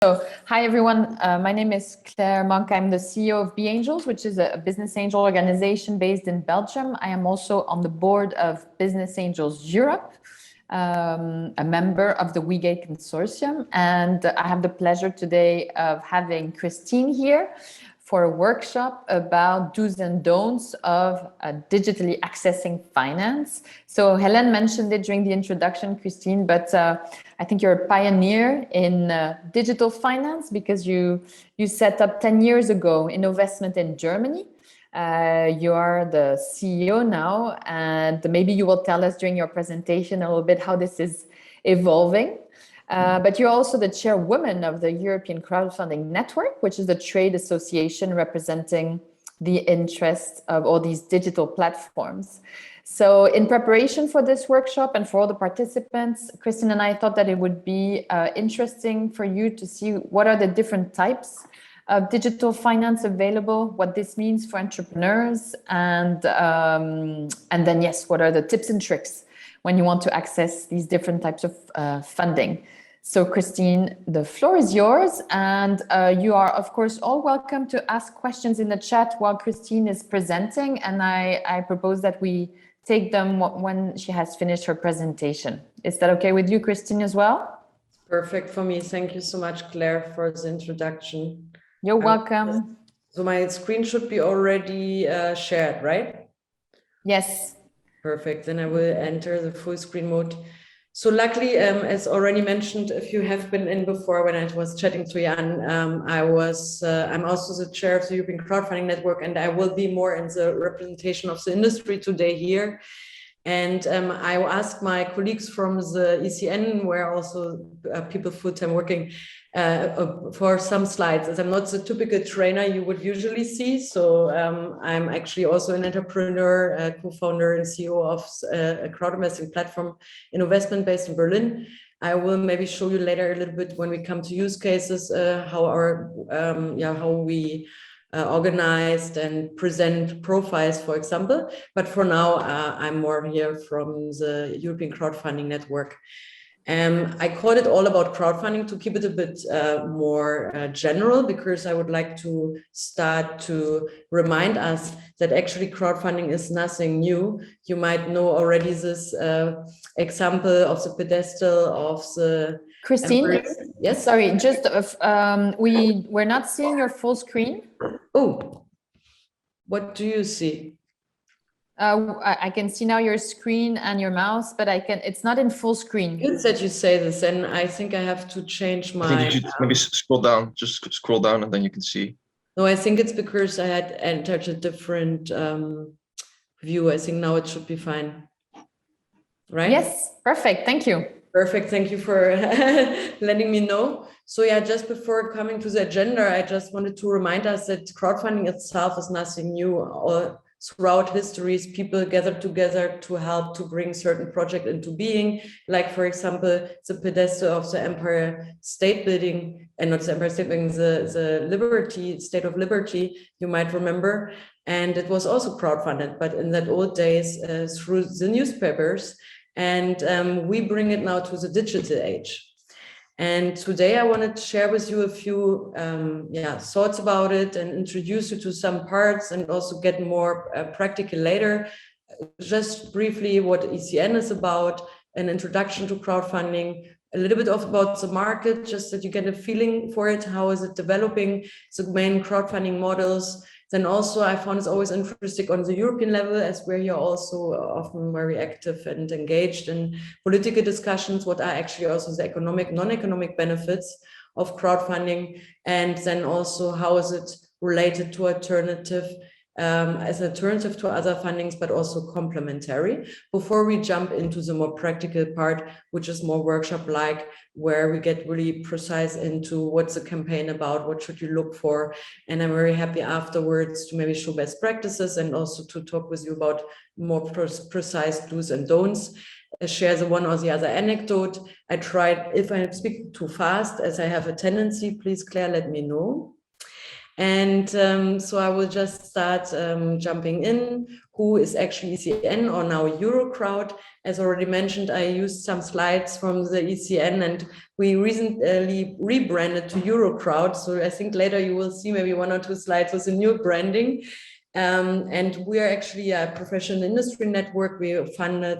So, hi everyone. My name is Claire Monk. I'm the CEO of WEgate, which is a business angel organization based in Belgium. I am also on the board of Business Angels Europe, a member of the WEgate consortium. And I have the pleasure today of having Christine here for a workshop about do's and don'ts of digitally accessing finance. So Helen mentioned it during the introduction, Christine, but I think you're a pioneer in digital finance because you set up 10 years ago Investment in Germany. You are the CEO now, and maybe you will tell us during your presentation a little bit how this is evolving. But you're also the chairwoman of the European Crowdfunding Network, which is the trade association representing the interests of all these digital platforms. So in preparation for this workshop and for all the participants, Christin and I thought that it would be interesting for you to see what are the different types of digital finance available, what this means for entrepreneurs, and then, yes, what are the tips and tricks when you want to access these different types of funding. So Christine, the floor is yours, and you are, of course, all welcome to ask questions in the chat while Christine is presenting, and I propose that we take them when she has finished her presentation. Is that okay with you, Christine, as well? Perfect for me. Thank you so much, Claire, for the introduction. You're welcome. So my screen should be already shared, right? Yes. Perfect. Then I will enter the full screen mode. So luckily, as already mentioned, if you have been in before when I was chatting to Jan, I'm also the chair of the European Crowdfunding Network, and I will be more in the representation of the industry today here. And I asked my colleagues from the ECN, where also people full-time working, for some slides, as I'm not the typical trainer you would usually see. So I'm actually also an entrepreneur, co-founder and CEO of a crowd investing platform, Investment, based in Berlin. I will maybe show you later a little bit when we come to use cases, how we organized and present profiles, for example. But for now, I'm more here from the European Crowdfunding Network. I called it all about crowdfunding to keep it a bit more general, because I would like to start to remind us that actually crowdfunding is nothing new. You might know already this example of the pedestal of the Christine, yes. Sorry, just we're not seeing your full screen. Oh, what do you see? I can see now your screen and your mouse, but it's not in full screen. Good that you say this, and I think I have to change my... I think you should maybe scroll down, just scroll down and then you can see. No, I think it's because I had entered a different view. I think now it should be fine. Right? Yes, perfect, thank you. Perfect, thank you for letting me know. So yeah, just before coming to the agenda, I just wanted to remind us that crowdfunding itself is nothing new. Throughout histories, people gathered together to help to bring certain project into being, like, for example, the pedestal of the Empire State Building, and not the Empire State Building, the Liberty, State of Liberty, you might remember. And it was also crowdfunded, but in that old days through the newspapers. And we bring it now to the digital age. And today I wanted to share with you a few thoughts about it and introduce you to some parts, and also get more practical later. Just briefly what ECN is about, an introduction to crowdfunding, a little bit about the market, just that you get a feeling for it, how is it developing, the main crowdfunding models. Then also I found it's always interesting on the European level, as we're here also often very active and engaged in political discussions, what are actually also the economic, non-economic benefits of crowdfunding, and then also how is it related to as an alternative to other fundings, but also complementary, before we jump into the more practical part, which is more workshop-like, where we get really precise into what's the campaign about, what should you look for. And I'm very happy afterwards to maybe show best practices, and also to talk with you about more precise do's and don'ts. Share the one or the other anecdote. I tried, if I speak too fast, as I have a tendency, please, Claire, let me know. And so I will just start jumping in. Who is actually ECN, or now Eurocrowd? As already mentioned, I used some slides from the ECN, and we recently rebranded to Eurocrowd. So I think later you will see maybe 1 or 2 slides with a new branding. And we are actually a professional industry network. We were funded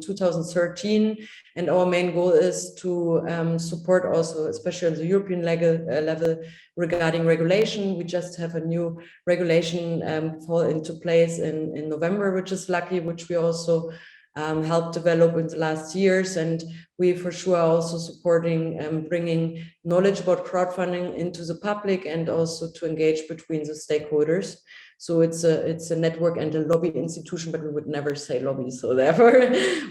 2013, and our main goal is to support also, especially on the European level regarding regulation. We just have a new regulation fall into place in November, which is lucky, which we also helped develop in the last years. And we for sure are also supporting bringing knowledge about crowdfunding into the public, and also to engage between the stakeholders. So it's a network and a lobby institution, but we would never say lobby. So therefore,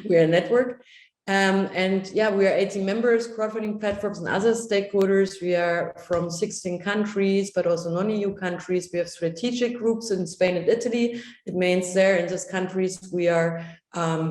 we are a network. And yeah, we are 18 members, crowdfunding platforms and other stakeholders. We are from 16 countries, but also non-EU countries. We have strategic groups in Spain and Italy. It means there in these countries, we are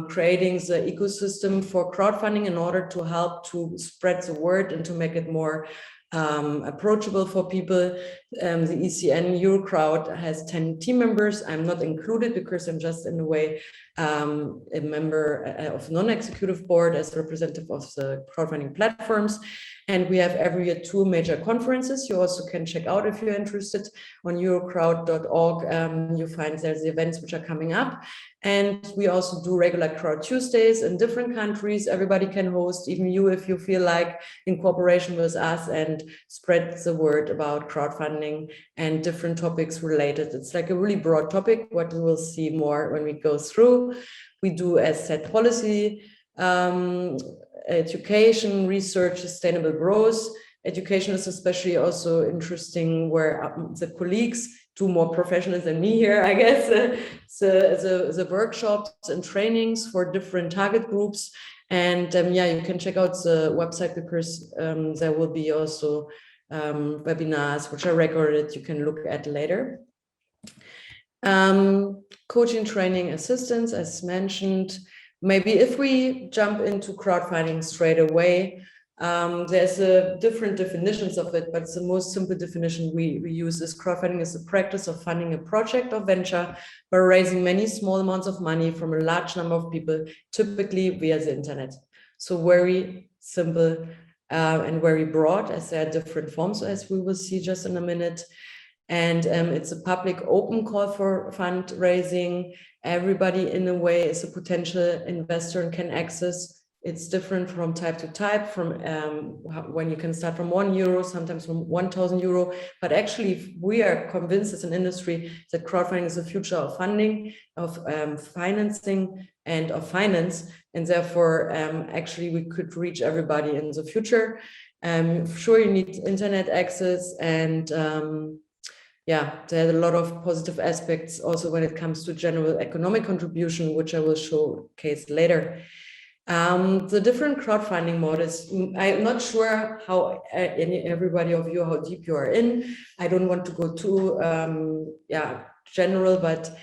creating the ecosystem for crowdfunding in order to help to spread the word and to make it more approachable for people. The ECN Eurocrowd has 10 team members. I'm not included because I'm just in a way a member of non-executive board as a representative of the crowdfunding platforms. And we have every year 2 major conferences. You also can check out if you're interested on eurocrowd.org. You find there's the events which are coming up. And we also do regular Crowd Tuesdays in different countries. Everybody can host, even you, if you feel like, in cooperation with us, and spread the word about crowdfunding and different topics related. It's like a really broad topic, what we will see more when we go through. We do, as said, policy, education, research, sustainable growth. Education is especially also interesting, where the colleagues do more professionals than me here, I guess. The workshops and trainings for different target groups. And yeah, you can check out the website, because there will be also webinars which are recorded, you can look at later. Coaching, training, assistance, as mentioned. Maybe if we jump into crowdfunding straight away, there's different definitions of it, but the most simple definition we use is crowdfunding is the practice of funding a project or venture by raising many small amounts of money from a large number of people, typically via the internet. So very simple and very broad, as there are different forms, as we will see just in a minute. And it's a public open call for fundraising. Everybody in a way is a potential investor and can access. It's different from type to type, from when you can start from €1, sometimes from 1,000 euro. But actually, we are convinced as an industry that crowdfunding is the future of funding, of financing, and of finance. And therefore, actually, we could reach everybody in the future. Sure, you need internet access, and yeah, there are a lot of positive aspects also when it comes to general economic contribution, which I will showcase later. The different crowdfunding models, I'm not sure how everybody of you, how deep you are in. I don't want to go too general, but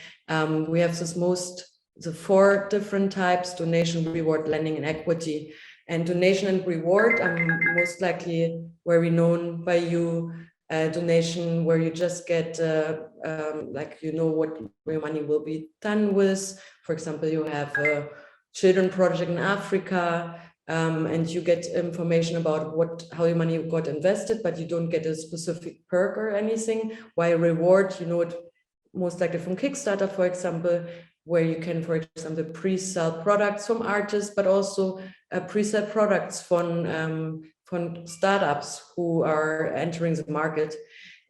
we have the 4 different types: donation, reward, lending, and equity. And donation and reward, most likely very known by you. Donation, where you just get like, you know, what your money will be done with. For example, you have a children project in Africa, and you get information about how your money got invested, but you don't get a specific perk or anything. While reward, you know it most likely from Kickstarter, for example, where you can, for example, pre-sell products from artists, but also pre-sell products from startups who are entering the market.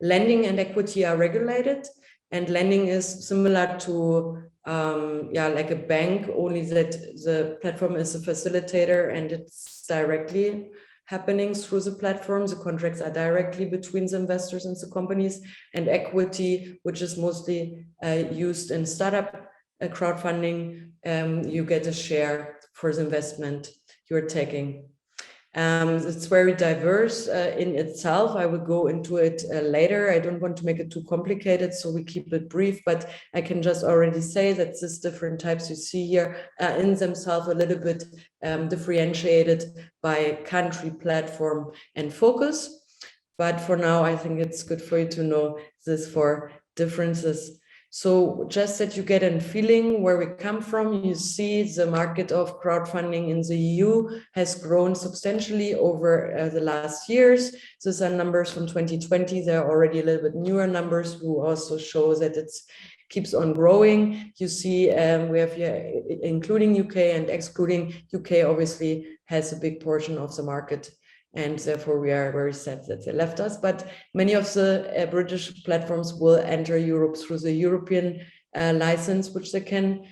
Lending and equity are regulated, and lending is similar to like a bank, only that the platform is a facilitator and it's directly happening through the platform. The contracts are directly between the investors and the companies. And equity, which is mostly used in startup crowdfunding, you get a share for the investment you're taking. It's very diverse in itself. I will go into it later. I don't want to make it too complicated, so we keep it brief, but I can just already say that these different types you see here are in themselves a little bit differentiated by country, platform, and focus. but for now, I think it's good for you to know this for differences. So just that you get a feeling where we come from, you see the market of crowdfunding in the EU has grown substantially over the last years. These are numbers from 2020. There are already a little bit newer numbers who also show that it keeps on growing. You see, we have here, including UK and excluding UK, obviously has a big portion of the market. And therefore, we are very sad that they left us. But many of the British platforms will enter Europe through the European license, which they can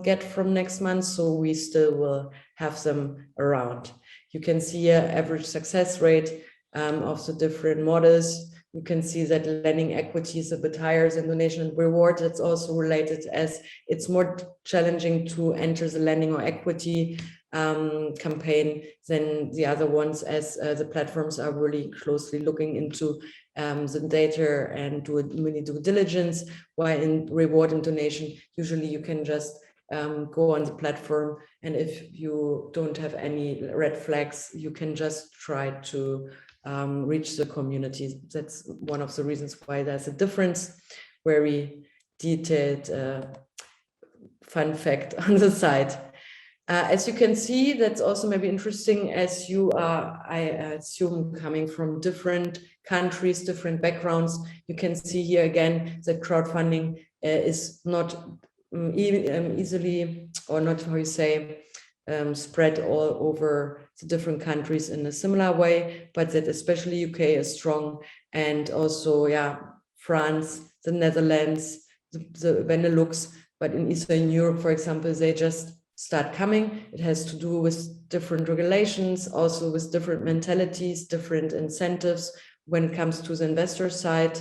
get from next month. So we still will have them around. You can see an average success rate of the different models. You can see that lending equity is a bit higher than donation and reward. It's also related as it's more challenging to enter the lending or equity campaign than the other ones, as the platforms are really closely looking into the data and do really due diligence, while in reward and donation, usually you can just go on the platform, and if you don't have any red flags, you can just try to reach the community. That's one of the reasons why there's a difference. Very detailed fun fact on the side. As you can see, that's also maybe interesting, as you are, I assume, coming from different countries, different backgrounds. You can see here again that crowdfunding is not easily, or not, how you say, spread all over the different countries in a similar way, but that especially UK is strong, and also, yeah, France, the Netherlands, the Benelux, but in Eastern Europe, for example, they just start coming. It has to do with different regulations, also with different mentalities, different incentives when it comes to the investor side.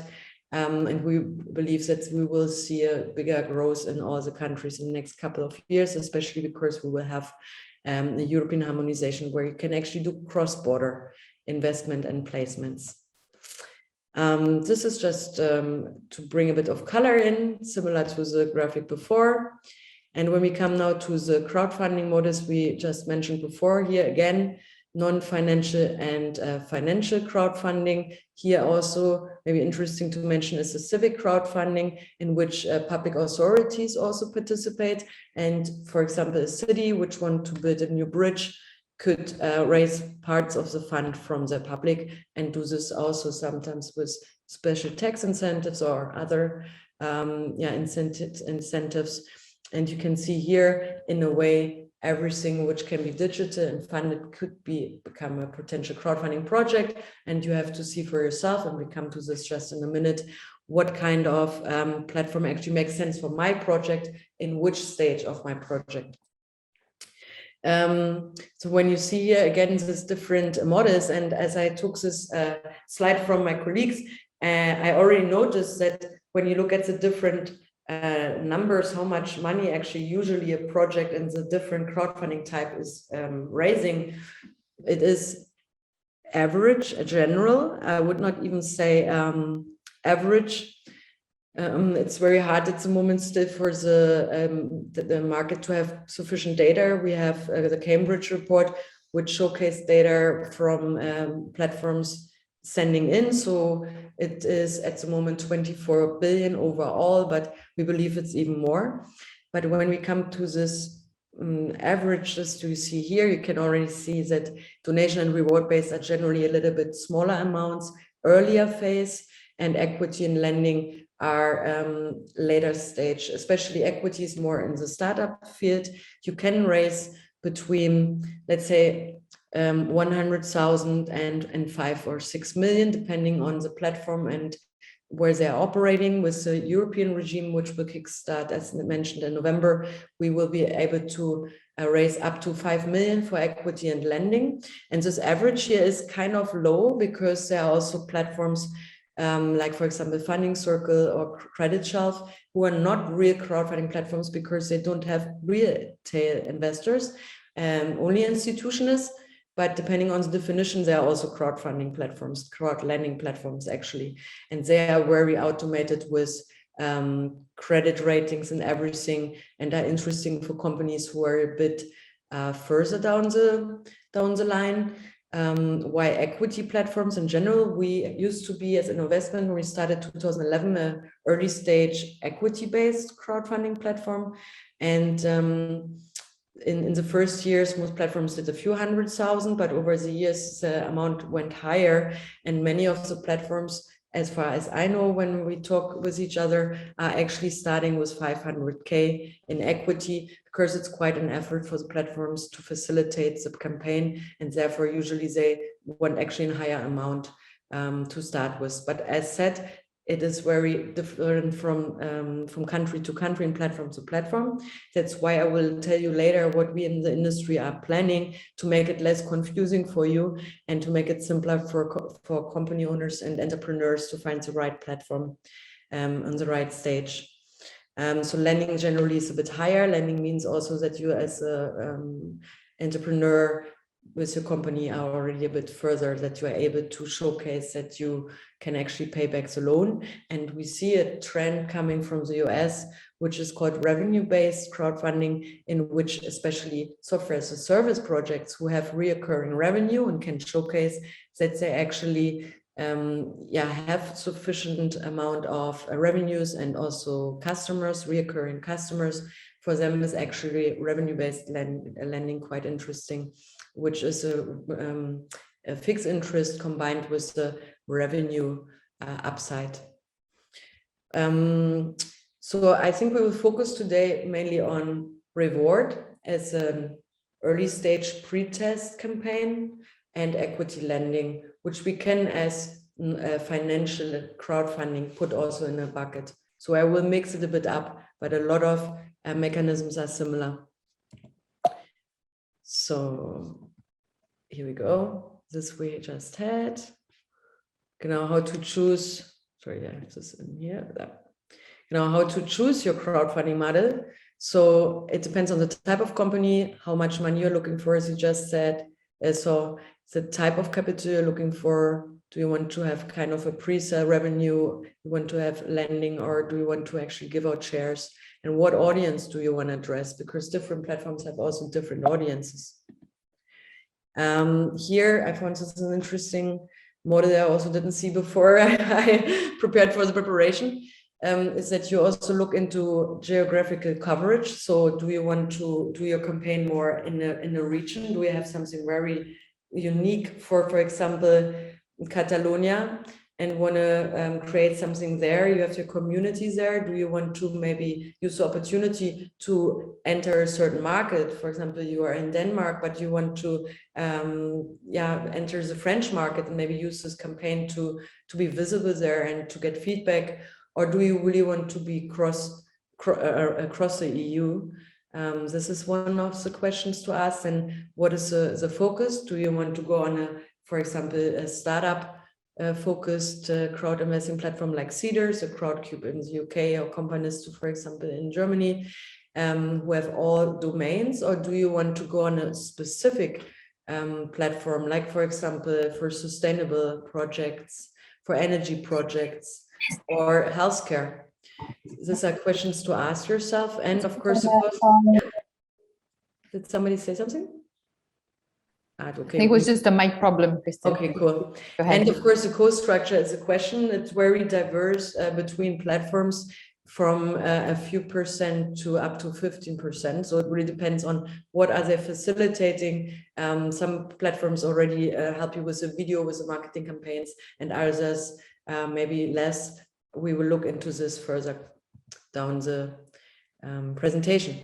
And we believe that we will see a bigger growth in all the countries in the next couple of years, especially because we will have the European harmonization where you can actually do cross-border investment and placements. This is just to bring a bit of color in, similar to the graphic before. And when we come now to the crowdfunding models we just mentioned before, here again, non-financial and financial crowdfunding. Here also, maybe interesting to mention, is the civic crowdfunding, in which public authorities also participate. And for example, a city which want to build a new bridge could raise parts of the fund from the public, and do this also sometimes with special tax incentives or other incentives. And you can see here, in a way, everything which can be digital and funded could become a potential crowdfunding project. And you have to see for yourself, and we come to this just in a minute, what kind of platform actually makes sense for my project, in which stage of my project. So when you see here again these different models, and as I took this slide from my colleagues, I already noticed that when you look at the different numbers, how much money actually usually a project in the different crowdfunding type is raising, it is average, general. I would not even say average. It's very hard at the moment still for the market to have sufficient data. We have the Cambridge report, which showcased data from platforms sending in. So it is at the moment 24 billion overall, but we believe it's even more. But when we come to this average, just you see here, you can already see that donation and reward based are generally a little bit smaller amounts, earlier phase, and equity and lending are later stage, especially equities more in the startup field. You can raise between, let's say, 100,000 and 5 or 6 million, depending on the platform and where they are operating. With the European regime, which will kickstart, as mentioned, in November, we will be able to raise up to 5 million for equity and lending. And this average here is kind of low, because there are also platforms like, for example, Funding Circle or Credit Shelf, who are not real crowdfunding platforms because they don't have retail investors, only institutions. But depending on the definition, there are also crowdfunding platforms, crowd lending platforms, actually. And they are very automated with credit ratings and everything, and are interesting for companies who are a bit further down the line. Why equity platforms in general? We used to be, as an investment, when we started 2011, an early stage equity-based crowdfunding platform. And in the first years, most platforms did a few 100,000, but over the years, the amount went higher. And many of the platforms, as far as I know, when we talk with each other, are actually starting with 500K in equity, because it's quite an effort for the platforms to facilitate the campaign, and therefore usually they want actually a higher amount to start with. But as said, it is very different from country to country and platform to platform. That's why I will tell you later what we in the industry are planning to make it less confusing for you and to make it simpler for company owners and entrepreneurs to find the right platform on the right stage. So lending generally is a bit higher. Lending means also that you as a entrepreneur with your company are already a bit further, that you are able to showcase that you can actually pay back the loan. And we see a trend coming from the US, which is called revenue-based crowdfunding, in which especially software as a service projects who have reoccurring revenue and can showcase that they actually have sufficient amount of revenues and also customers, reoccurring customers. For them is actually revenue-based lending quite interesting, which is a fixed interest combined with the revenue upside. So I think we will focus today mainly on reward as an early stage pre-test campaign and equity lending, which we can as financial crowdfunding put also in a bucket. So I will mix it a bit up, but a lot of mechanisms are similar. So here we go. This we just had. Now how to choose, sorry, I have this in here. Now how to choose your crowdfunding model. So it depends on the type of company, how much money you're looking for, as you just said. So the type of capital you're looking for. Do you want to have kind of a pre-sale revenue? You want to have lending, or do you want to actually give out shares? And what audience do you want to address? Because different platforms have also different audiences. Here, I found this an interesting model that I also didn't see before I prepared for the preparation, is that you also look into geographical coverage. So do you want to do your campaign more in a region? Do you have something very unique for example, Catalonia, and want to create something there? You have your community there. Do you want to maybe use the opportunity to enter a certain market? For example, you are in Denmark, but you want to enter the French market and maybe use this campaign to be visible there and to get feedback? Or do you really want to be across the EU? This is one of the questions to ask. And what is the focus? Do you want to go on for example, a startup focused crowd investing platform like Seedrs, a Crowdcube in the UK, or companies, for example, in Germany, who have all domains? Or do you want to go on a specific platform, like, for example, for sustainable projects, for energy projects, or healthcare? These are questions to ask yourself. And of course, did somebody say something? Okay. I think it was just a mic problem, Christin. Okay, cool. And of course, the cost structure is a question. It's very diverse between platforms, from a few percent to up to 15%. So it really depends on what are they facilitating. Some platforms already help you with the video, with the marketing campaigns, and others maybe less. We will look into this further down the presentation.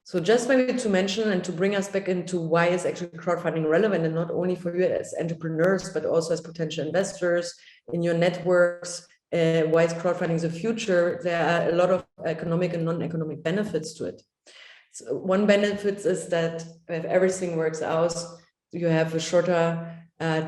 So just maybe to mention and to bring us back into why is actually crowdfunding relevant, and not only for you as entrepreneurs, but also as potential investors in your networks. Why is crowdfunding the future? There are a lot of economic and non-economic benefits to it. So one benefit is that if everything works out, you have a shorter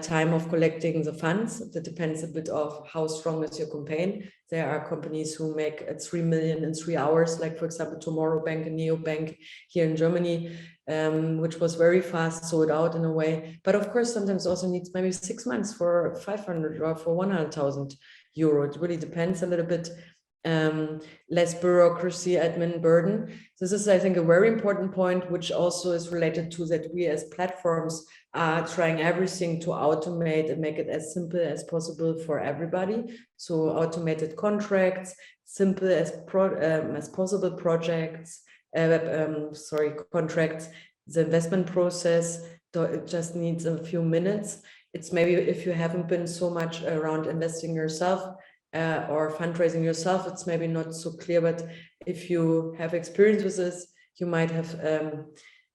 time of collecting the funds. That depends a bit of how strong is your campaign. There are companies who make 3 million in 3 hours, like for example, Tomorrow Bank and Neobank here in Germany, which was very fast sold out in a way. But of course, sometimes also needs maybe 6 months for 500 or for 100,000 euro. It really depends a little bit. less bureaucracy, admin burden. This is, I think, a very important point, which also is related to that we as platforms are trying everything to automate and make it as simple as possible for everybody. So automated contracts, simple as possible projects, contracts. The investment process, it just needs a few minutes. It's maybe if you haven't been so much around investing yourself, or fundraising yourself, it's maybe not so clear, but if you have experience with this, you might have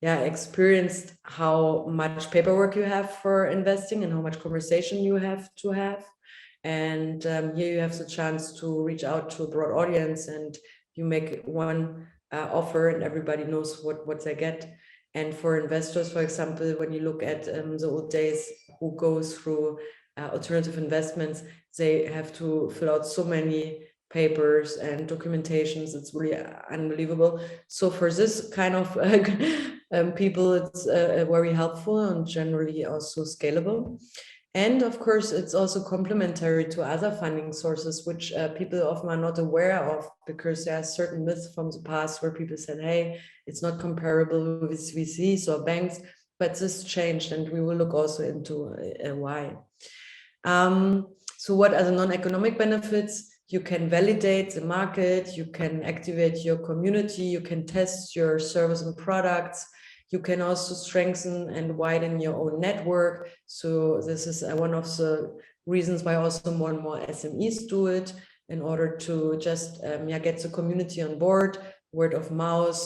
experienced how much paperwork you have for investing and how much conversation you have to have. And here you have the chance to reach out to a broad audience, and you make one offer and everybody knows what they get. And for investors, for example, when you look at the old days, who goes through alternative investments, they have to fill out so many papers and documentations. It's really unbelievable. So for this kind of people, it's very helpful and generally also scalable. And of course, it's also complementary to other funding sources, which people often are not aware of, because there are certain myths from the past where people said, hey, it's not comparable with VCs or banks, but this changed, and we will look also into why. So what are the non-economic benefits? You can validate the market, you can activate your community, you can test your service and products, you can also strengthen and widen your own network. So this is one of the reasons why also more and more SMEs do it, in order to just get the community on board, word of mouth,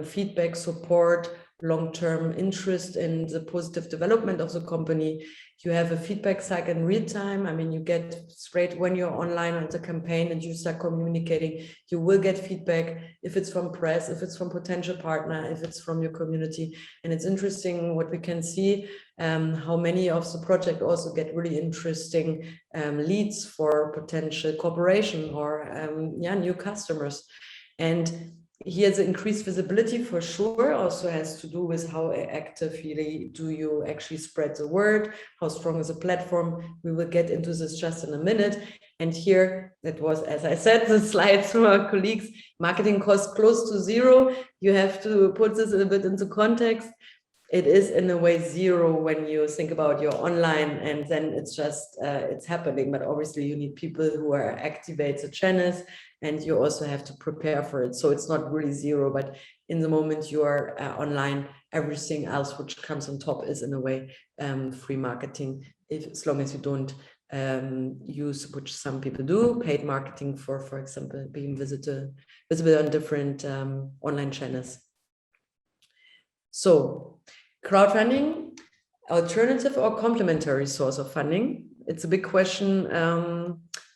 feedback, support, long-term interest in the positive development of the company. You have a feedback cycle in real time. I mean, you get straight when you're online on the campaign and you start communicating, you will get feedback if it's from press, if it's from potential partner, if it's from your community. And it's interesting what we can see, how many of the project also get really interesting leads for potential cooperation or new customers. And here, the increased visibility for sure also has to do with how actively do you actually spread the word, how strong is the platform. We will get into this just in a minute. And here, that was, as I said, the slides from our colleagues, marketing costs close to zero. You have to put this a little bit into context. It is in a way zero when you think about your online, and then it's just, it's happening. But obviously you need people who are activate the channels, and you also have to prepare for it. So it's not really zero, but in the moment you are online, everything else which comes on top is in a way free marketing, as long as you don't use, which some people do, paid marketing for example, being visible on different online channels. So crowdfunding, alternative or complementary source of funding? It's a big question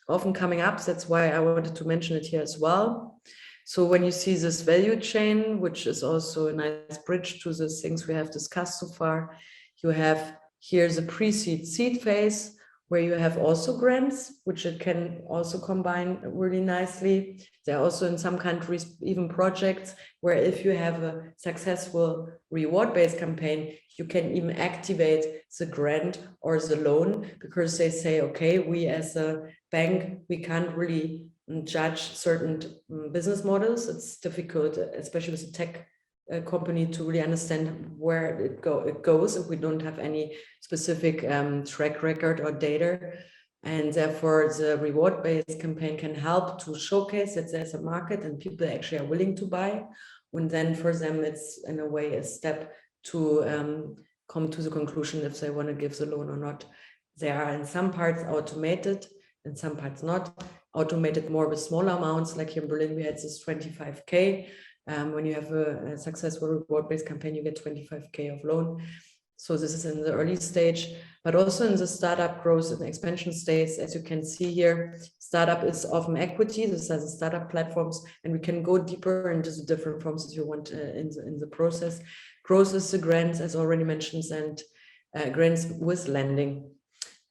often coming up. That's why I wanted to mention it here as well. So when you see this value chain, which is also a nice bridge to the things we have discussed so far, you have here the pre-seed seed phase, where you have also grants, which it can also combine really nicely. There are also in some countries even projects where if you have a successful reward-based campaign, you can even activate the grant or the loan, because they say, okay, we as a bank, we can't really judge certain business models. It's difficult, especially with a tech company, to really understand where it goes if we don't have any specific track record or data. And therefore the reward-based campaign can help to showcase that there's a market and people actually are willing to buy. And then for them, it's in a way a step to come to the conclusion if they want to give the loan or not. They are in some parts automated, in some parts not. Automated more with smaller amounts, like here in Berlin, we had this 25K. When you have a successful reward-based campaign, you get 25K of loan. So this is in the early stage, but also in the startup growth and expansion stage. As you can see here, startup is often equity. This has startup platforms, and we can go deeper into the different forms if you want in the process. Growth is the grants, as already mentioned, and grants with lending.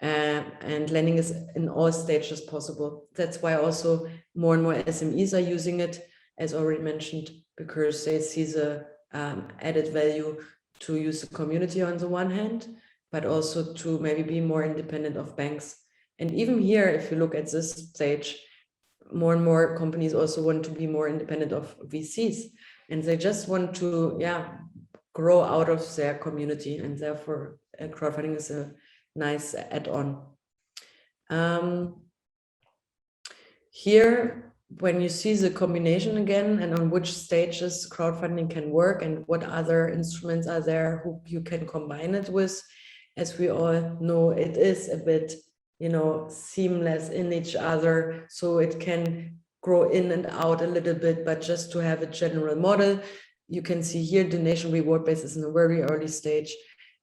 And lending is in all stages possible. That's why also more and more SMEs are using it, as already mentioned, because they see the added value to use the community on the one hand, but also to maybe be more independent of banks. And even here, if you look at this stage, more and more companies also want to be more independent of VCs, and they just want to, grow out of their community, and therefore crowdfunding is a nice add-on. Here, when you see the combination again and on which stages crowdfunding can work and what other instruments are there who you can combine it with, as we all know, it is a bit, seamless in each other, so it can grow in and out a little bit, but just to have a general model. You can see here donation reward base is in a very early stage.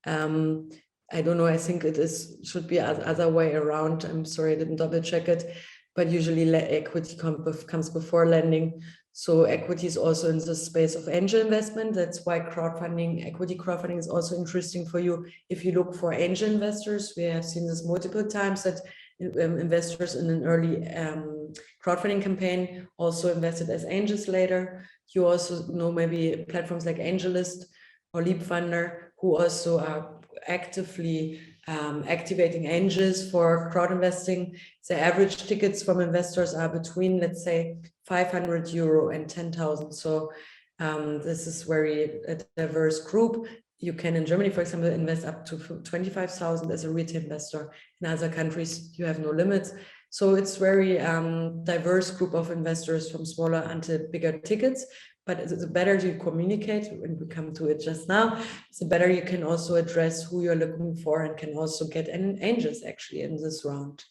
I don't know, I think should be other way around. I'm sorry, I didn't double check it, but usually equity comes before lending. So equity is also in the space of angel investment. That's why equity crowdfunding is also interesting for you. If you look for angel investors, we have seen this multiple times that investors in an early crowdfunding campaign also invested as angels later. You also know maybe platforms like AngelList or Leapfunder, who also are actively activating angels for crowd investing. The average tickets from investors are between, let's say, 500 euro and 10,000. So this is very a diverse group. You can, in Germany, for example, invest up to 25,000 as a retail investor. In other countries, you have no limits. So it's very diverse group of investors from smaller until bigger tickets. But the better you communicate, and we come to it just now, the better you can also address who you're looking for and can also get angels actually in this round.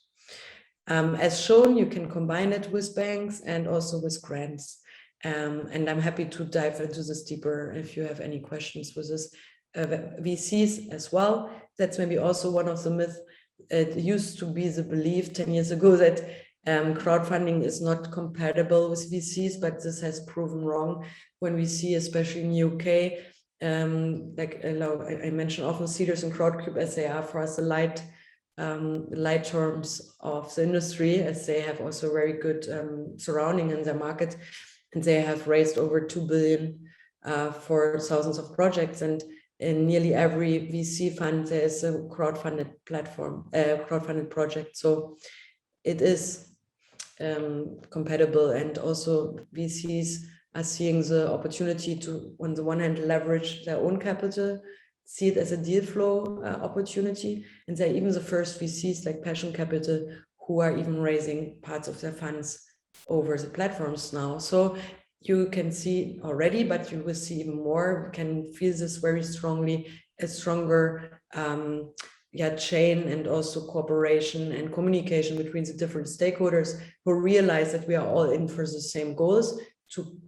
As shown, you can combine it with banks and also with grants. And I'm happy to dive into this deeper if you have any questions with this. VCs as well. That's maybe also one of the myths. It used to be the belief 10 years ago that crowdfunding is not compatible with VCs, but this has proven wrong when we see, especially in UK, I mentioned often Seeders and Crowdcube as they are for us the light terms of the industry, as they have also very good surrounding in their market, and they have raised over 2 billion for thousands of projects. And in nearly every VC fund, there is a crowdfunded platform, crowdfunded project. So it is compatible, and also VCs are seeing the opportunity to, on the one hand, leverage their own capital, see it as a deal flow opportunity, and they're even the first VCs like Passion Capital who are even raising parts of their funds over the platforms now. So you can see already, but you will see even more. We can feel this very strongly, a stronger chain and also cooperation and communication between the different stakeholders who realize that we are all in for the same goals to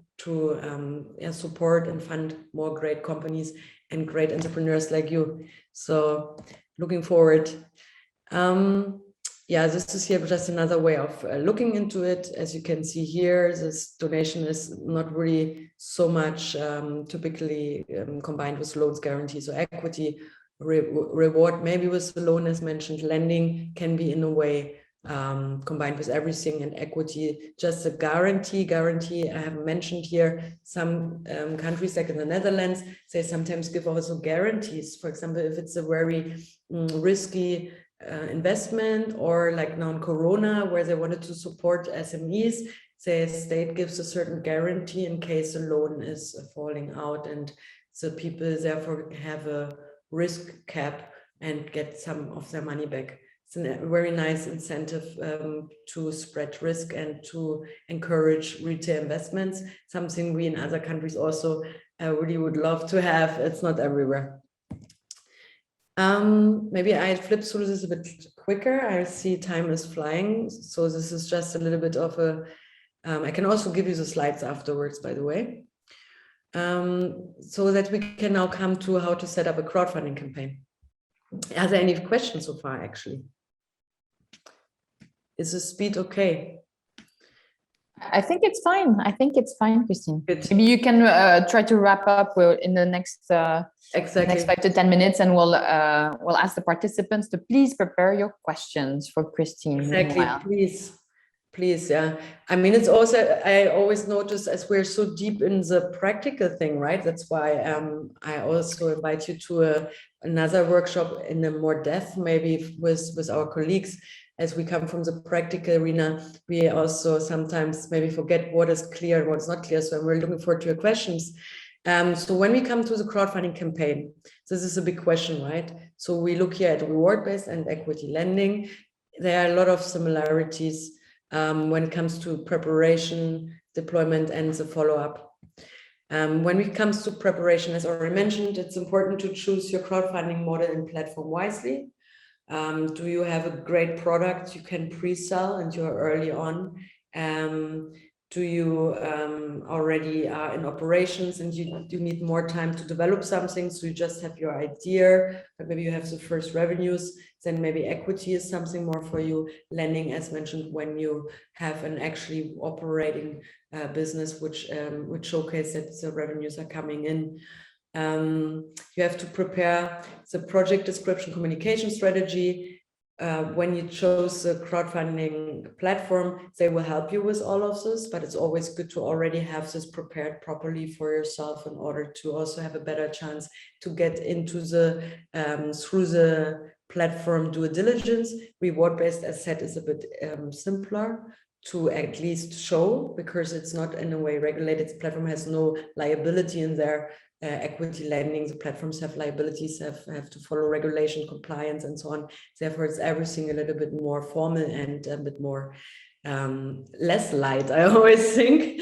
support and fund more great companies and great entrepreneurs like you. So looking forward. This is here just another way of looking into it. As you can see here, this donation is not really so much typically combined with loans, guarantees, or equity. Reward maybe with the loan, as mentioned. Lending can be in a way combined with everything, and equity just a guarantee. I have mentioned here some countries like in the Netherlands, they sometimes give also guarantees. For example, if it's a very risky investment, or like now in Corona, where they wanted to support SMEs, the state gives a certain guarantee in case the loan is falling out, and the people therefore have a risk cap and get some of their money back. It's a very nice incentive to spread risk and to encourage retail investments, something we in other countries also really would love to have. It's not everywhere. Maybe I flip through this a bit quicker. I see time is flying, so this is just a little bit of a I can also give you the slides afterwards, by the way, so that we can now come to how to set up a crowdfunding campaign. Are there any questions so far, actually? Is the speed okay? I think it's fine. Christine. Good. Maybe you can try to wrap up in the next next 5 to 10 minutes, and we'll ask the participants to please prepare your questions for Christine. Exactly, please. Please, yeah. I mean, it's also, I always notice as we're so deep in the practical thing, right? That's why I also invite you to another workshop in a more depth, maybe with our colleagues. As we come from the practical arena, we also sometimes maybe forget what is clear and what is not clear. So we're looking forward to your questions. So when we come to the crowdfunding campaign, this is a big question, right? So we look here at reward-based and equity lending. There are a lot of similarities when it comes to preparation, deployment, and the follow-up. When it comes to preparation, as already mentioned, it's important to choose your crowdfunding model and platform wisely. Do you have a great product you can pre-sell and you're early on? Do you already are in operations and you need more time to develop something? So you just have your idea, but maybe you have the first revenues, then maybe equity is something more for you. Lending, as mentioned, when you have an actually operating business, which showcase that the revenues are coming in. You have to prepare the project description communication strategy. When you chose the crowdfunding platform, they will help you with all of this, but it's always good to already have this prepared properly for yourself in order to also have a better chance to get into the through the platform due diligence. Reward-based, as said, is a bit simpler to at least show, because it's not in a way regulated. The platform has no liability in there. Equity lending, the platforms have liabilities, have to follow regulation, compliance, and so on. Therefore, it's everything a little bit more formal and a bit more less light, I always think.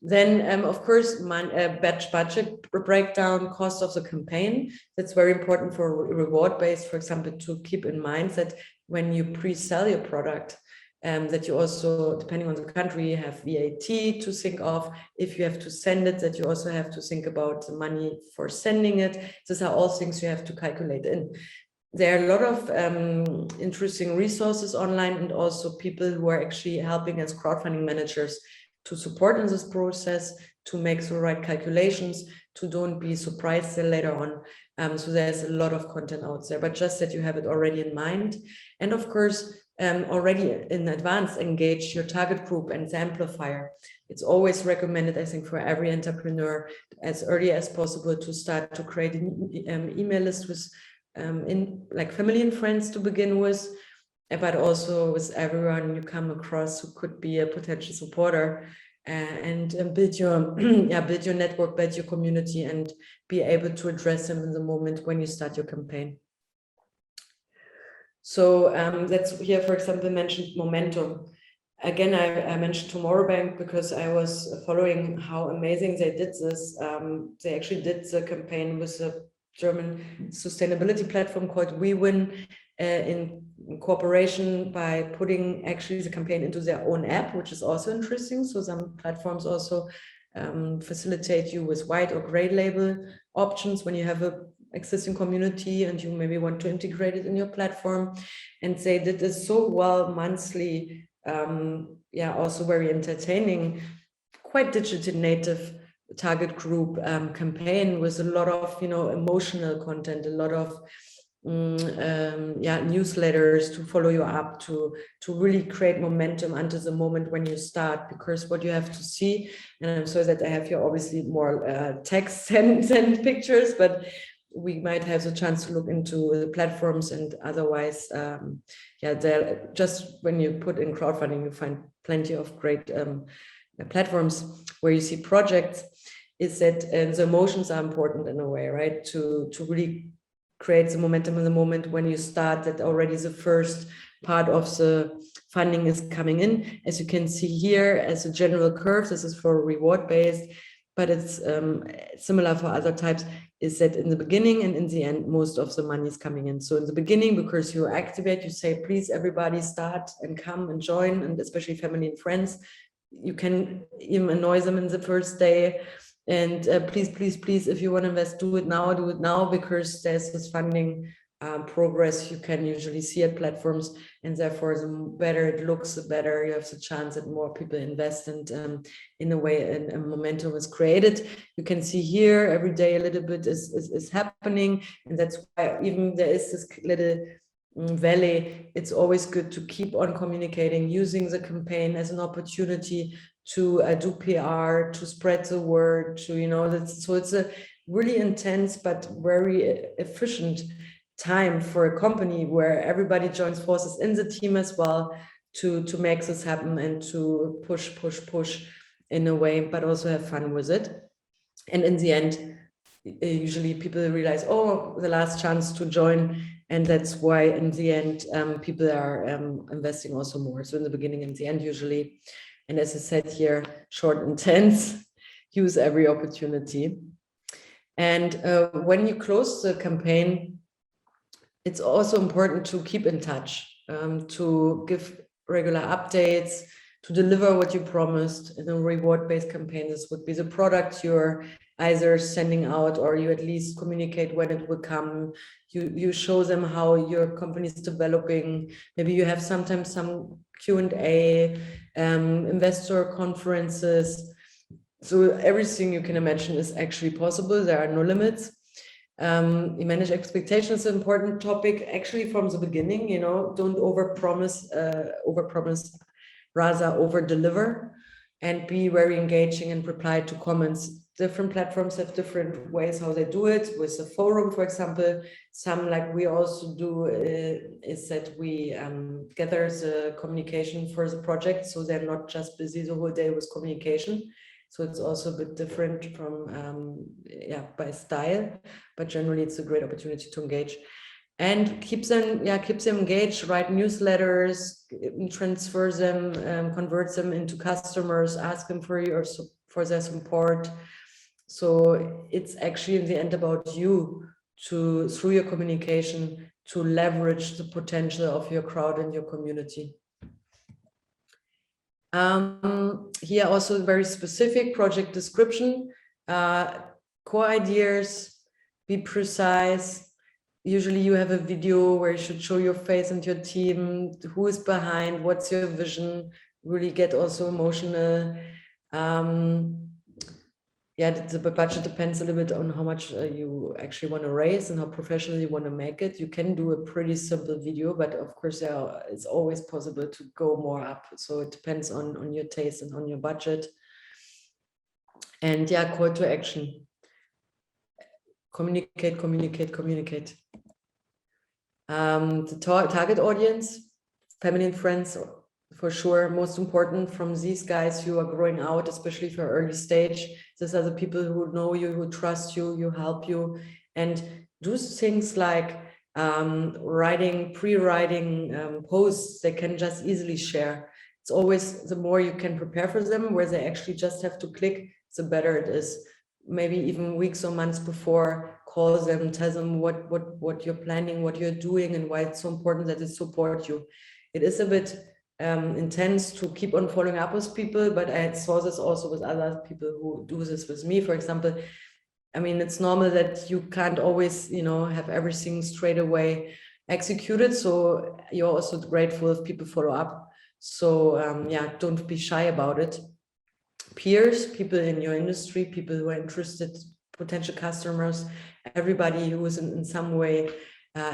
Then, of course, batch budget breakdown, cost of the campaign. That's very important for reward-based, for example, to keep in mind that when you pre-sell your product, that you also, depending on the country, have VAT to think of. If you have to send it, that you also have to think about the money for sending it. These are all things you have to calculate in. There are a lot of interesting resources online, and also people who are actually helping as crowdfunding managers to support in this process, to make the right calculations, to don't be surprised later on. So there's a lot of content out there, but just that you have it already in mind. And of course, already in advance, engage your target group and the amplifier. It's always recommended, I think, for every entrepreneur as early as possible to start to create an email list with in like family and friends to begin with, but also with everyone you come across who could be a potential supporter, and build your build your network, build your community, and be able to address them in the moment when you start your campaign. So that's here, for example, mentioned momentum. Again, I mentioned Tomorrow Bank because I was following how amazing they did this. They actually did the campaign with a German sustainability platform called WeWin in cooperation by putting actually the campaign into their own app, which is also interesting. So some platforms also facilitate you with white or gray label options when you have a existing community and you maybe want to integrate it in your platform. And they did this so well monthly, also very entertaining, quite digital native target group campaign with a lot of emotional content, a lot of newsletters to follow you up, to really create momentum until the moment when you start. Because what you have to see, and I'm sorry that I have here obviously more text than pictures, but we might have the chance to look into the platforms, and otherwise, they're just, when you put in crowdfunding, you find plenty of great platforms where you see projects. Is that the emotions are important in a way, right? To really create the momentum in the moment when you start, that already the first part of the funding is coming in. As you can see here, as a general curve, this is for reward-based, but it's similar for other types, is that in the beginning and in the end, most of the money is coming in. So in the beginning, because you activate, you say, please, everybody start and come and join, and especially family and friends. You can even annoy them in the first day. And please, if you want to invest, do it now, because there's this funding progress you can usually see at platforms, and therefore the better it looks, the better you have the chance that more people invest, and in a way a momentum is created. You can see here every day a little bit is happening, and that's why even there is this little valley, it's always good to keep on communicating, using the campaign as an opportunity to do PR, to spread the word, to, you know, so it's a really intense but very efficient time for a company where everybody joins forces in the team as well to make this happen and to push in a way, but also have fun with it. And in the end, usually people realize, oh, the last chance to join. And that's why in the end, people are investing also more. So in the beginning and the end, usually. And as I said here, short and tense, use every opportunity. And when you close the campaign, it's also important to keep in touch, to give regular updates, to deliver what you promised. In a reward-based campaign, this would be the product you're either sending out, or you at least communicate when it will come. You show them how your company is developing. Maybe you have sometimes some Q&A, investor conferences. So everything you can imagine is actually possible. There are no limits. You manage expectations, an important topic actually from the beginning. You know, don't overpromise, rather over-deliver, and be very engaging and reply to comments. Different platforms have different ways how they do it. With the forum, for example, some, like we also do, is that we gather the communication for the project, so they're not just busy the whole day with communication. So it's also a bit different from, by style, but generally it's a great opportunity to engage. And keeps them engaged, write newsletters, transfer them, convert them into customers, ask them for their support. So it's actually in the end about you through your communication, to leverage the potential of your crowd and your community. Here also very specific project description, core ideas, be precise. Usually you have a video where you should show your face and your team, who is behind, what's your vision, really get also emotional. The budget depends a little bit on how much you actually want to raise and how professional you want to make it. You can do a pretty simple video, but of course it's always possible to go more up. So it depends on your taste and on your budget. And call to action. Communicate. The target audience, family and friends, for sure, most important from these guys who are growing out, especially for early stage. These are the people who know you, who trust you, who help you, and do things like pre-writing posts they can just easily share. It's always, the more you can prepare for them, where they actually just have to click, the better it is. Maybe even weeks or months before, call them, tell them what you're planning, what you're doing, and why it's so important that they support you. It is a bit intense to keep on following up with people, but I saw this also with other people who do this with me. For example, I mean, it's normal that you can't always, have everything straight away executed. So you're also grateful if people follow up. So don't be shy about it. Peers, people in your industry, people who are interested, potential customers, everybody who is in some way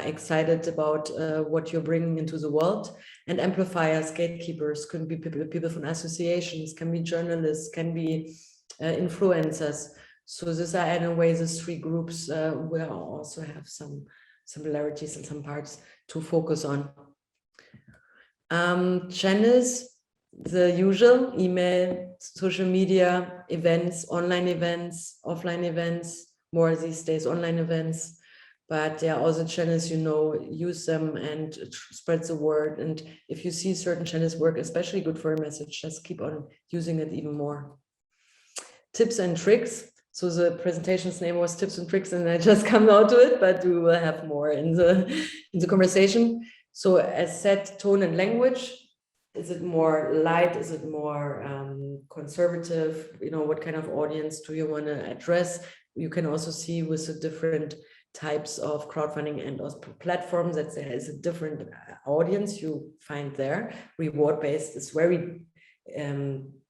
excited about what you're bringing into the world. And amplifiers, gatekeepers, can be people from associations, can be journalists, can be influencers. So these are in a way the three groups where I also have some similarities in some parts to focus on. Channels, the usual: email, social media, events, online events, offline events, more these days online events. But all the channels, use them and spread the word. And if you see certain channels work especially good for a message, just keep on using it even more. Tips and tricks. So the presentation's name was Tips and Tricks, and I just come out to it, but we will have more in the conversation. So as said, tone and language. Is it more light? Is it more conservative? What kind of audience do you want to address? You can also see with the different types of crowdfunding and also platforms that there is a different audience you find there. Reward-based is very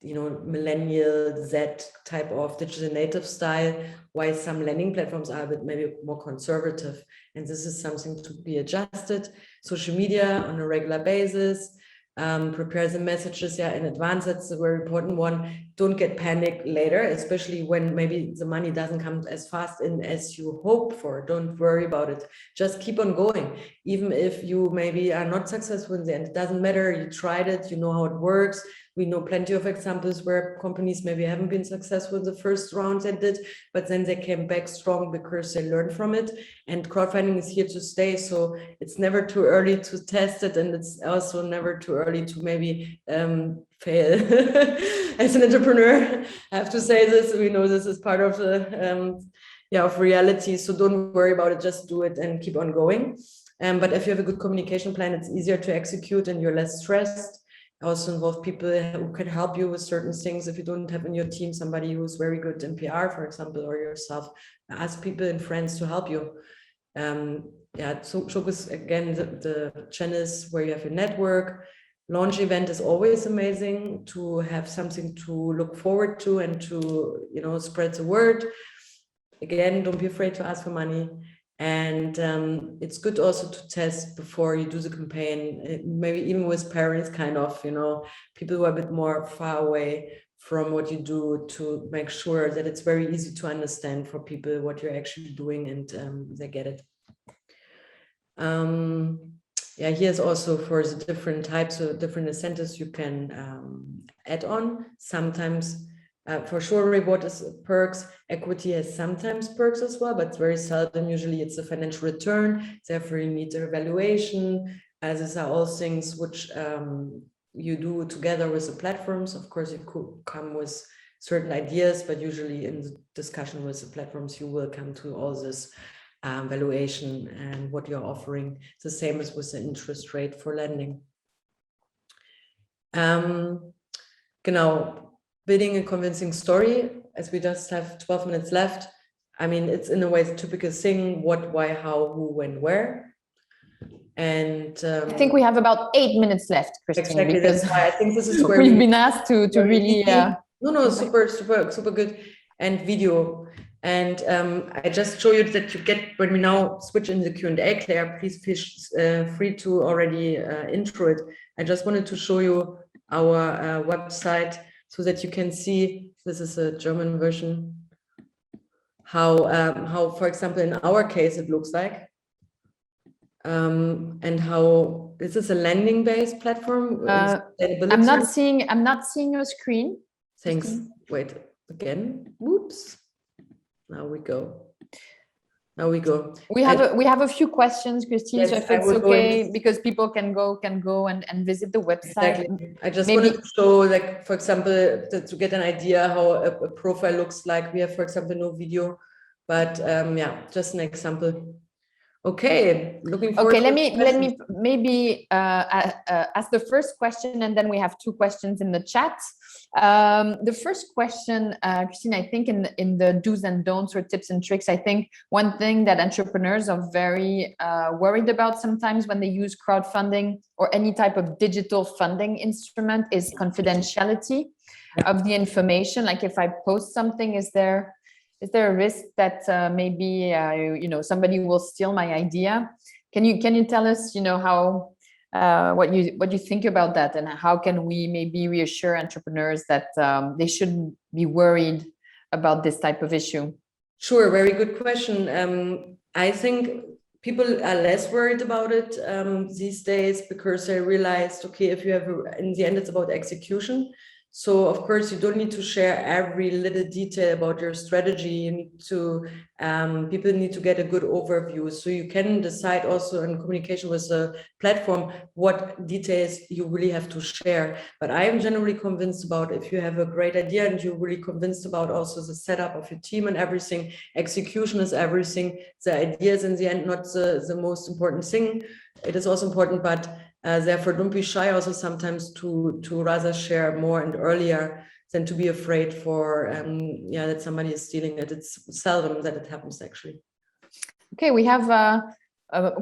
millennial Z type of digital native style, while some landing platforms are a bit maybe more conservative. And this is something to be adjusted. Social media on a regular basis, prepare the messages in advance. That's a very important one. Don't get panicked later, especially when maybe the money doesn't come as fast in as you hope for. Don't worry about it. Just keep on going. Even if you maybe are not successful in the end, it doesn't matter. You tried it, you know how it works. We know plenty of examples where companies maybe haven't been successful in the first round they did, but then they came back strong because they learned from it. And crowdfunding is here to stay. So it's never too early to test it. And it's also never too early to maybe fail. As an entrepreneur, I have to say this. We know this is part of the of reality. So don't worry about it. Just do it and keep on going. But if you have a good communication plan, it's easier to execute and you're less stressed. Also involve people who can help you with certain things. If you don't have in your team somebody who's very good in PR, for example, or yourself, ask people and friends to help you. So focus again the channels where you have a network. Launch event is always amazing to have something to look forward to and to spread the word. Again, don't be afraid to ask for money. And it's good also to test before you do the campaign, maybe even with parents, people who are a bit more far away from what you do, to make sure that it's very easy to understand for people what you're actually doing and they get it. Here's also for the different types of different incentives you can add on. Sometimes for sure, reward is perks. Equity has sometimes perks as well, but very seldom. Usually it's a financial return. Therefore, you need a evaluation. These are all things which you do together with the platforms. Of course, you could come with certain ideas, but usually in the discussion with the platforms, you will come to all this valuation and what you're offering. It's the same as with the interest rate for lending. Building a convincing story, as we just have 12 minutes left. I mean, it's in a way the typical thing: what, why, how, who, when, where. And I think we have about 8 minutes left, Christin. Exactly, that's why I think this is where we've been asked to really. Super good. And video. And I just show you that you get, when we now switch in the Q&A, Claire, please feel free to already intro it. I just wanted to show you our website, so that you can see, this is a German version, how, for example, in our case, it looks like, and how this is a landing-based platform. I'm not seeing your screen. Thanks. Wait, again. Whoops. Now we go. We have a few questions, Christine. Yes, so if it's okay, because people can go and visit the website. Exactly. I just wanted to show, like, for example, to get an idea how a profile looks like. We have, for example, no video, but just an example. Okay, looking forward. Okay, let me maybe ask the first question, and then we have two questions in the chat. The first question, Christine, I think in the do's and don'ts or tips and tricks, I think one thing that entrepreneurs are very worried about sometimes when they use crowdfunding or any type of digital funding instrument is confidentiality of the information. Like, if I post something, is there a risk that maybe somebody will steal my idea? Can you tell us how what you think about that, and how can we maybe reassure entrepreneurs that they shouldn't be worried about this type of issue? Sure, very good question. I think people are less worried about it these days, because they realized, okay, if you have in the end, it's about execution. So of course, you don't need to share every little detail about your strategy. You need to, people need to get a good overview. So you can decide also in communication with the platform what details you really have to share. But I am generally convinced about, if you have a great idea and you're really convinced about also the setup of your team and everything, execution is everything. The idea is in the end not the most important thing. It is also important, but therefore, don't be shy also sometimes to rather share more and earlier than to be afraid for that somebody is stealing it. It's seldom that it happens, actually. Okay, we have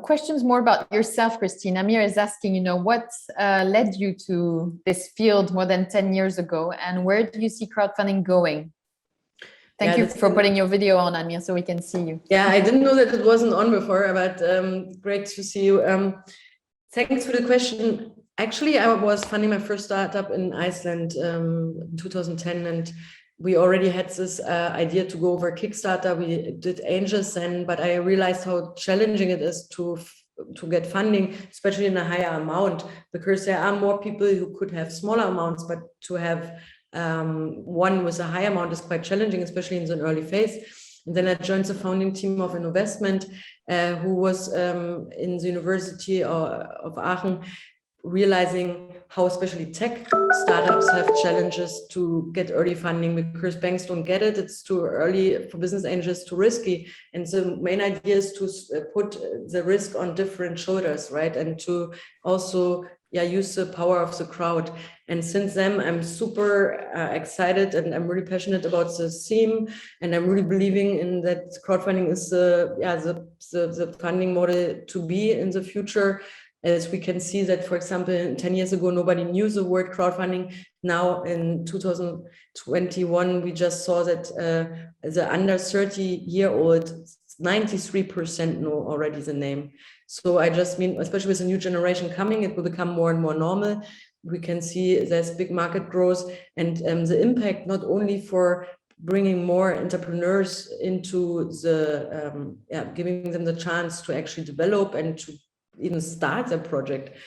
questions more about yourself, Christine. Amir is asking, you know, what led you to this field more than 10 years ago, and where do you see crowdfunding going? Thank you for putting your video on, Amir, so we can see you. Yeah, I didn't know that it wasn't on before, but great to see you. Thanks for the question. Actually, I was funding my first startup in Iceland in 2010, and we already had this idea to go over Kickstarter. We did angels then, but I realized how challenging it is to get funding, especially in a higher amount, because there are more people who could have smaller amounts, but to have one with a high amount is quite challenging, especially in the early phase. And then I joined the founding team of Investment, who was in the University of Aachen, realizing how especially tech startups have challenges to get early funding because banks don't get it. It's too early for business angels, too risky. And the main idea is to put the risk on different shoulders, right? And to also use the power of the crowd. And since then, I'm super excited and I'm really passionate about the theme. And I'm really believing in that crowdfunding is the funding model to be in the future. As we can see that, for example, 10 years ago, nobody knew the word crowdfunding. Now in 2021, we just saw that the under 30-year-old, 93% know already the name. So I just mean, especially with the new generation coming, it will become more and more normal. We can see there's big market growth and the impact not only for bringing more entrepreneurs into the, giving them the chance to actually develop and to even start a project,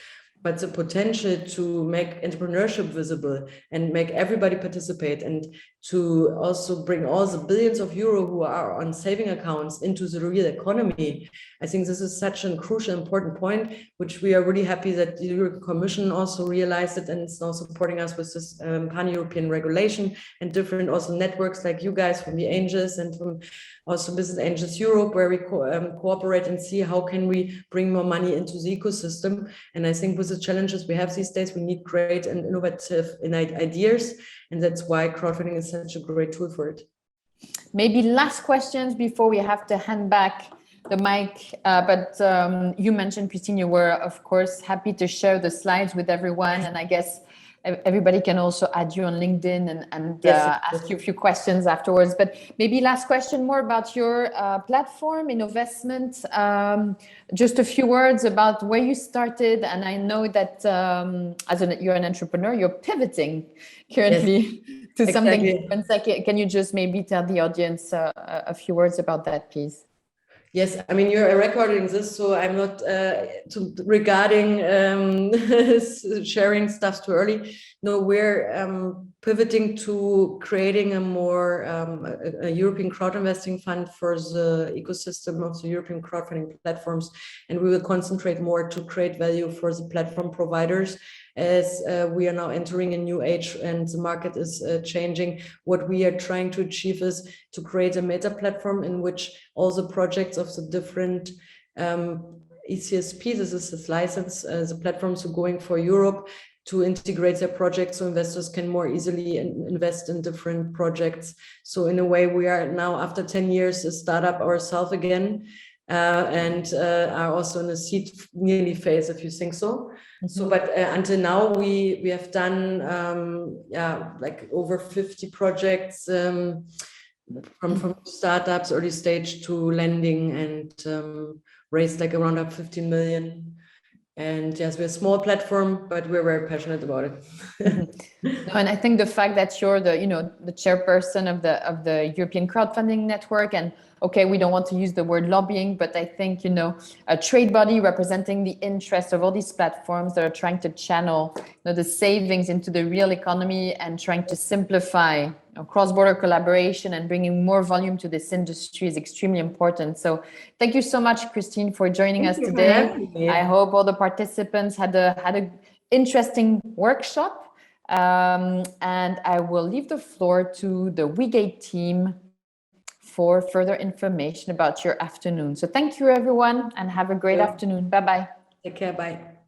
but the potential to make entrepreneurship visible and make everybody participate and to also bring all the billions of euro who are on saving accounts into the real economy. I think this is such a crucial, important point, which we are really happy that the European Commission also realized it and is now supporting us with this pan-European regulation and different also networks like you guys from the Angels and from also Business Angels Europe, where we cooperate and see how can we bring more money into the ecosystem. And I think with the challenges we have these days, we need great and innovative ideas. And that's why crowdfunding is such a great tool for it. Maybe last questions before we have to hand back the mic. But you mentioned, Christine, you were, of course, happy to share the slides with everyone. And I guess everybody can also add you on LinkedIn and ask you a few questions afterwards. But maybe last question more about your platform in investment. Just a few words about where you started. And I know that you're an entrepreneur, you're pivoting currently to something different. Can you just maybe tell the audience a few words about that, please? Yes, I mean, you're recording this, so I'm not regarding sharing stuff too early. No, we're pivoting to creating a more a European crowd investing fund for the ecosystem of the European crowdfunding platforms. And we will concentrate more to create value for the platform providers as we are now entering a new age and the market is changing. What we are trying to achieve is to create a meta platform in which all the projects of the different ECSP, this is this license, the platforms are going for Europe to integrate their projects so investors can more easily invest in different projects. So in a way, we are now, after 10 years, a startup ourselves again, and are also in a seed nearly phase, if you think so. Mm-hmm. So, but until now, we have done like over 50 projects from startups, early stage to lending, and raised like around 15 million. And yes, we're a small platform, but we're very passionate about it. No, and I think the fact that you're the chairperson of the European crowdfunding network, and okay, we don't want to use the word lobbying, but I think a trade body representing the interest of all these platforms that are trying to channel the savings into the real economy and trying to simplify cross-border collaboration and bringing more volume to this industry is extremely important. So thank you so much, Christine, for joining us today. I hope all the participants had a interesting workshop. And I will leave the floor to the WEgate team for further information about your afternoon. So thank you, everyone, and have a great afternoon. Bye-bye. Take care. Bye.